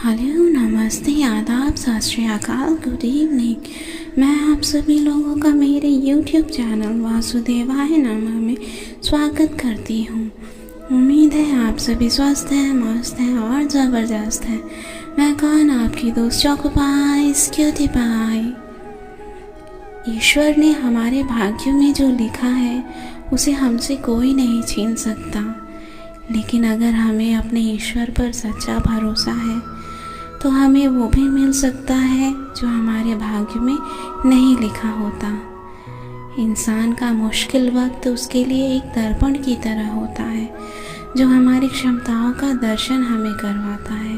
Hello, नमस्ते, आदाब, सत श्री अकाल, गुड इवनिंग। मैं आप सभी लोगों का मेरे YouTube चैनल वासुदेवाय नमः में स्वागत करती हूँ। उम्मीद है आप सभी स्वस्थ हैं, मस्त हैं और ज़बरदस्त हैं। मैं कौन, आपकी दोस्त चौकोपाई क्यूटी पाई। ईश्वर ने हमारे भाग्यों में जो लिखा है उसे हमसे कोई नहीं छीन सकता, लेकिन अगर हमें अपने ईश्वर पर सच्चा भरोसा है तो हमें वो भी मिल सकता है जो हमारे भाग्य में नहीं लिखा होता। इंसान का मुश्किल वक्त उसके लिए एक दर्पण की तरह होता है जो हमारी क्षमताओं का दर्शन हमें करवाता है।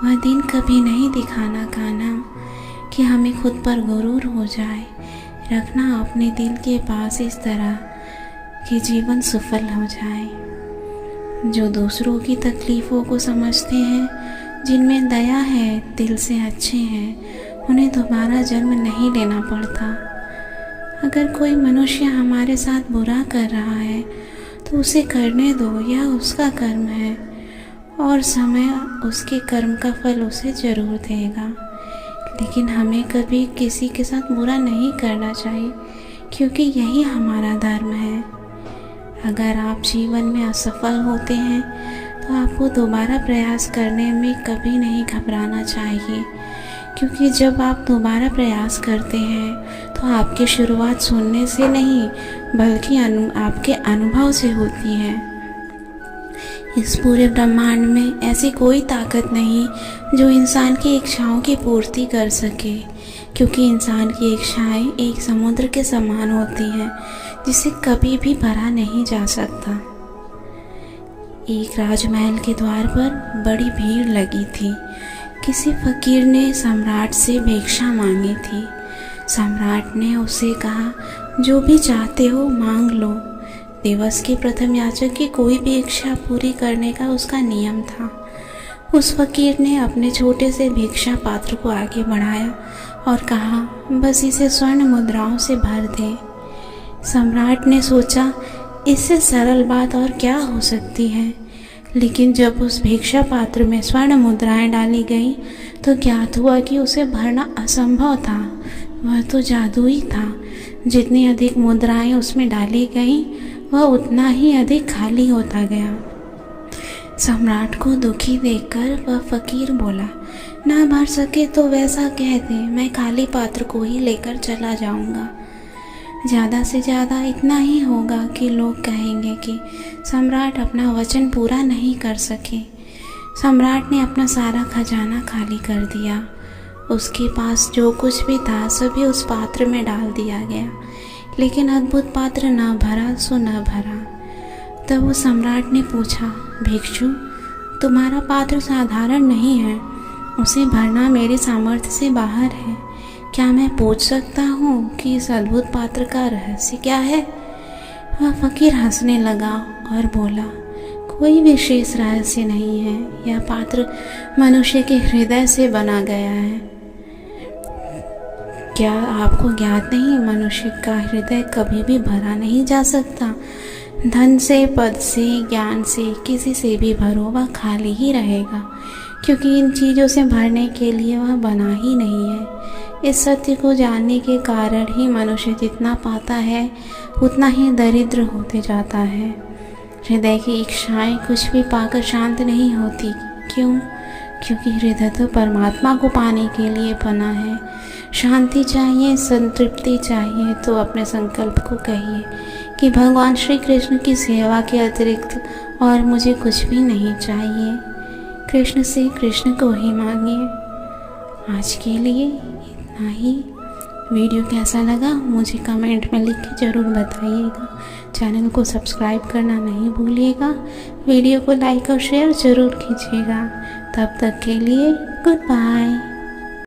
वह दिन कभी नहीं दिखाना कान्हा कि हमें खुद पर गुरूर हो जाए। रखना अपने दिल के पास इस तरह कि जीवन सफल हो जाए। जो दूसरों की तकलीफ़ों को समझते हैं, जिनमें दया है, दिल से अच्छे हैं, उन्हें दोबारा जन्म नहीं लेना पड़ता। अगर कोई मनुष्य हमारे साथ बुरा कर रहा है तो उसे करने दो, यह उसका कर्म है और समय उसके कर्म का फल उसे ज़रूर देगा। लेकिन हमें कभी किसी के साथ बुरा नहीं करना चाहिए, क्योंकि यही हमारा धर्म है। अगर आप जीवन में असफल होते हैं तो आपको दोबारा प्रयास करने में कभी नहीं घबराना चाहिए, क्योंकि जब आप दोबारा प्रयास करते हैं तो आपकी शुरुआत सुनने से नहीं बल्कि आपके अनुभव से होती है। इस पूरे ब्रह्मांड में ऐसी कोई ताकत नहीं जो इंसान की इच्छाओं की पूर्ति कर सके, क्योंकि इंसान की इच्छाएं एक समुद्र के समान होती हैं जिसे कभी भी भरा नहीं जा सकता। एक राजमहल के द्वार पर बड़ी भीड़ लगी थी। किसी फकीर ने सम्राट से भिक्षा मांगी थी। सम्राट ने उससे कहा, जो भी चाहते हो मांग लो। दिवस के प्रथम याचक की कोई भी इच्छा पूरी करने का उसका नियम था। उस फकीर ने अपने छोटे से भिक्षा पात्र को आगे बढ़ाया और कहा, बस इसे स्वर्ण मुद्राओं से भर दे। सम्राट ने सोचा, इससे सरल बात और क्या हो सकती है। लेकिन जब उस भिक्षा पात्र में स्वर्ण मुद्राएं डाली गईं तो ज्ञात हुआ कि उसे भरना असंभव था। वह तो जादुई था। जितनी अधिक मुद्राएं उसमें डाली गईं वह उतना ही अधिक खाली होता गया। सम्राट को दुखी देखकर वह फकीर बोला, ना भर सके तो वैसा कह दे, मैं खाली पात्र को ही लेकर चला जाऊंगा। ज़्यादा से ज़्यादा इतना ही होगा कि लोग कहेंगे कि सम्राट अपना वचन पूरा नहीं कर सके। सम्राट ने अपना सारा खजाना खाली कर दिया। उसके पास जो कुछ भी था सभी उस पात्र में डाल दिया गया, लेकिन अद्भुत पात्र न भरा सो न भरा। तब उस सम्राट ने पूछा, भिक्षु, तुम्हारा पात्र साधारण नहीं है, उसे भरना मेरी सामर्थ्य से बाहर है। क्या मैं पूछ सकता हूँ कि इस अद्भुत पात्र का रहस्य क्या है? वह फकीर हंसने लगा और बोला, कोई विशेष रहस्य नहीं है। यह पात्र मनुष्य के हृदय से बना गया है। क्या आपको ज्ञात नहीं, मनुष्य का हृदय कभी भी भरा नहीं जा सकता। धन से, पद से, ज्ञान से, किसी से भी भरो वह खाली ही रहेगा, क्योंकि इन चीज़ों से भरने के लिए वह बना ही नहीं है। इस सत्य को जानने के कारण ही मनुष्य जितना पाता है उतना ही दरिद्र होते जाता है। हृदय की इच्छाएं कुछ भी पाकर शांत नहीं होती। क्यों? क्योंकि हृदय तो परमात्मा को पाने के लिए बना है। शांति चाहिए, संतृप्ति चाहिए तो अपने संकल्प को कहिए कि भगवान श्री कृष्ण की सेवा के अतिरिक्त और मुझे कुछ भी नहीं चाहिए। कृष्ण से कृष्ण को ही मांगिए। आज के लिए इतना ही। वीडियो कैसा लगा मुझे कमेंट में लिख के ज़रूर बताइएगा। चैनल को सब्सक्राइब करना नहीं भूलिएगा। वीडियो को लाइक और शेयर ज़रूर कीजिएगा। तब तक के लिए गुड बाय।